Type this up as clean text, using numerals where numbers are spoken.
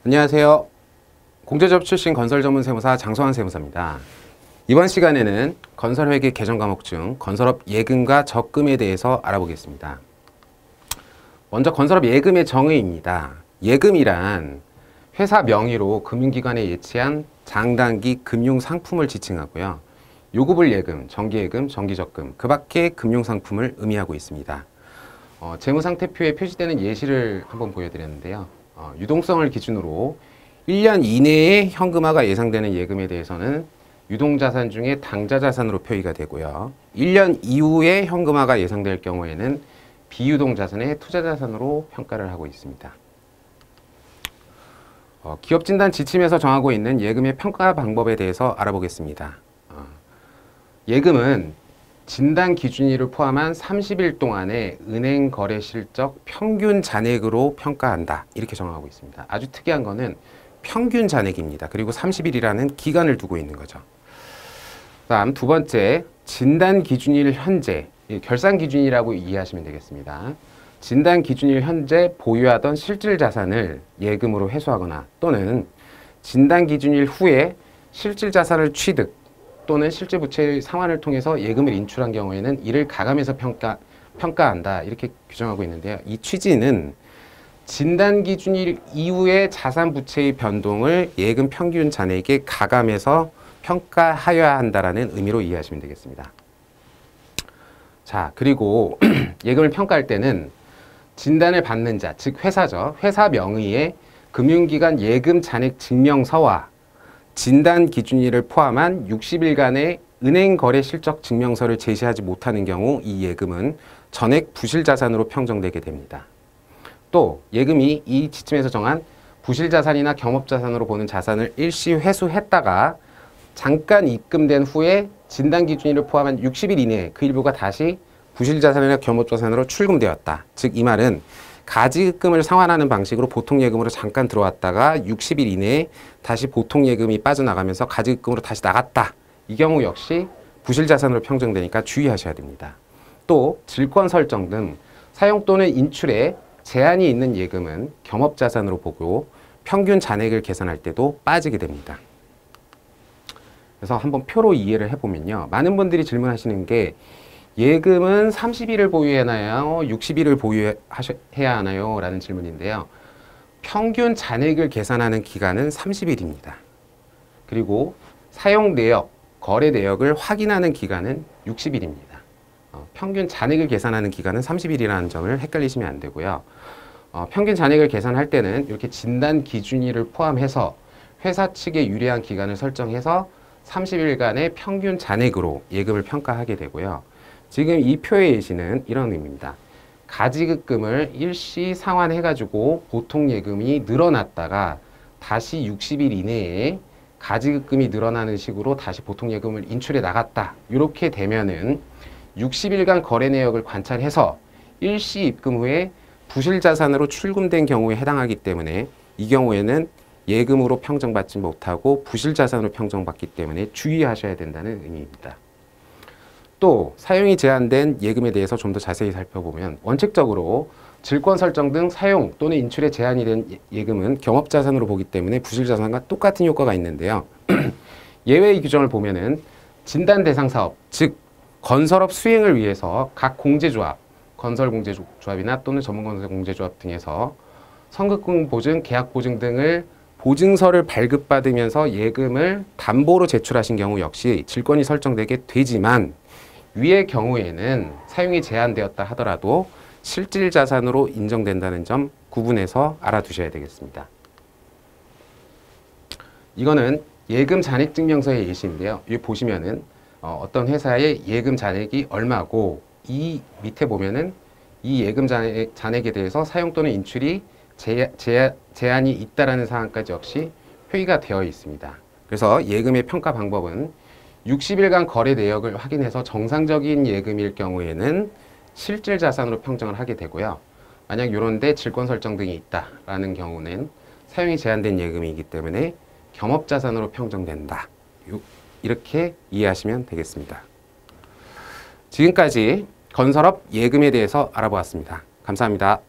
안녕하세요. 공제조합 출신 건설 전문 세무사 장소환 세무사입니다. 이번 시간에는 건설회계 개정 과목 중 건설업 예금과 적금에 대해서 알아보겠습니다. 먼저 건설업 예금의 정의입니다. 예금이란 회사 명의로 금융기관에 예치한 장단기 금융상품을 지칭하고요. 요구불 예금, 정기예금, 정기적금, 그 밖의 금융상품을 의미하고 있습니다. 재무상태표에 표시되는 예시를 한번 보여드렸는데요. 유동성을 기준으로 1년 이내에 현금화가 예상되는 예금에 대해서는 유동자산 중에 당좌자산으로 표기가 되고요. 1년 이후에 현금화가 예상될 경우에는 비유동자산의 투자자산으로 평가를 하고 있습니다. 기업진단 지침에서 정하고 있는 예금의 평가 방법에 대해서 알아보겠습니다. 예금은 진단 기준일을 포함한 30일 동안의 은행 거래 실적 평균 잔액으로 평가한다. 이렇게 정하고 있습니다. 아주 특이한 거는 평균 잔액입니다. 그리고 30일이라는 기간을 두고 있는 거죠. 다음 두 번째, 진단 기준일 현재, 결산 기준이라고 이해하시면 되겠습니다. 진단 기준일 현재 보유하던 실질 자산을 예금으로 회수하거나 또는 진단 기준일 후에 실질 자산을 취득 또는 실제 부채의 상환을 통해서 예금을 인출한 경우에는 이를 가감해서 평가한다. 이렇게 규정하고 있는데요. 이 취지는 진단 기준일 이후의 자산 부채의 변동을 예금 평균 잔액에 가감해서 평가하여야 한다라는 의미로 이해하시면 되겠습니다. 자, 그리고 예금을 평가할 때는 진단을 받는 자, 즉 회사죠. 회사 명의의 금융기관 예금 잔액 증명서와 진단 기준일을 포함한 60일간의 은행 거래 실적 증명서를 제시하지 못하는 경우 이 예금은 전액 부실자산으로 평정되게 됩니다. 또 예금이 이 지침에서 정한 부실자산이나 겸업자산으로 보는 자산을 일시 회수했다가 잠깐 입금된 후에 진단 기준일을 포함한 60일 이내에 그 일부가 다시 부실자산이나 겸업자산으로 출금되었다. 즉 이 말은 가지급금을 상환하는 방식으로 보통예금으로 잠깐 들어왔다가 60일 이내에 다시 보통예금이 빠져나가면서 가지급금으로 다시 나갔다. 이 경우 역시 부실자산으로 평정되니까 주의하셔야 됩니다. 또 질권 설정 등 사용 또는 인출에 제한이 있는 예금은 겸업자산으로 보고 평균 잔액을 계산할 때도 빠지게 됩니다. 그래서 한번 표로 이해를 해보면요. 많은 분들이 질문하시는 게 예금은 30일을 보유해야 하나요? 60일을 보유해야 하나요? 라는 질문인데요. 평균 잔액을 계산하는 기간은 30일입니다. 그리고 사용 내역, 거래 내역을 확인하는 기간은 60일입니다. 평균 잔액을 계산하는 기간은 30일이라는 점을 헷갈리시면 안 되고요. 평균 잔액을 계산할 때는 이렇게 진단 기준일을 포함해서 회사 측에 유리한 기간을 설정해서 30일간의 평균 잔액으로 예금을 평가하게 되고요. 지금 이 표의 예시는 이런 의미입니다. 가지급금을 일시 상환해가지고 보통 예금이 늘어났다가 다시 60일 이내에 가지급금이 늘어나는 식으로 다시 보통 예금을 인출해 나갔다. 이렇게 되면은 60일간 거래 내역을 관찰해서 일시 입금 후에 부실자산으로 출금된 경우에 해당하기 때문에 이 경우에는 예금으로 평정받지 못하고 부실자산으로 평정받기 때문에 주의하셔야 된다는 의미입니다. 또 사용이 제한된 예금에 대해서 좀 더 자세히 살펴보면 원칙적으로 질권 설정 등 사용 또는 인출에 제한이 된 예금은 겸업자산으로 보기 때문에 부실자산과 똑같은 효과가 있는데요. 예외의 규정을 보면은 진단 대상 사업, 즉 건설업 수행을 위해서 각 공제조합, 건설공제조합이나 또는 전문건설공제조합 등에서 선급금 보증, 계약 보증 등을 보증서를 발급받으면서 예금을 담보로 제출하신 경우 역시 질권이 설정되게 되지만 위의 경우에는 사용이 제한되었다 하더라도 실질 자산으로 인정된다는 점 구분해서 알아두셔야 되겠습니다. 이거는 예금 잔액 증명서의 예시인데요. 여기 보시면은 어떤 회사의 예금 잔액이 얼마고 이 밑에 보면은 이 예금 잔액에 대해서 사용 또는 인출이 제한이 있다라는 사항까지 역시 표기가 되어 있습니다. 그래서 예금의 평가 방법은 60일간 거래 내역을 확인해서 정상적인 예금일 경우에는 실질 자산으로 평정을 하게 되고요. 만약 이런데 질권 설정 등이 있다라는 경우는 사용이 제한된 예금이기 때문에 겸업자산으로 평정된다. 이렇게 이해하시면 되겠습니다. 지금까지 건설업 예금에 대해서 알아보았습니다. 감사합니다.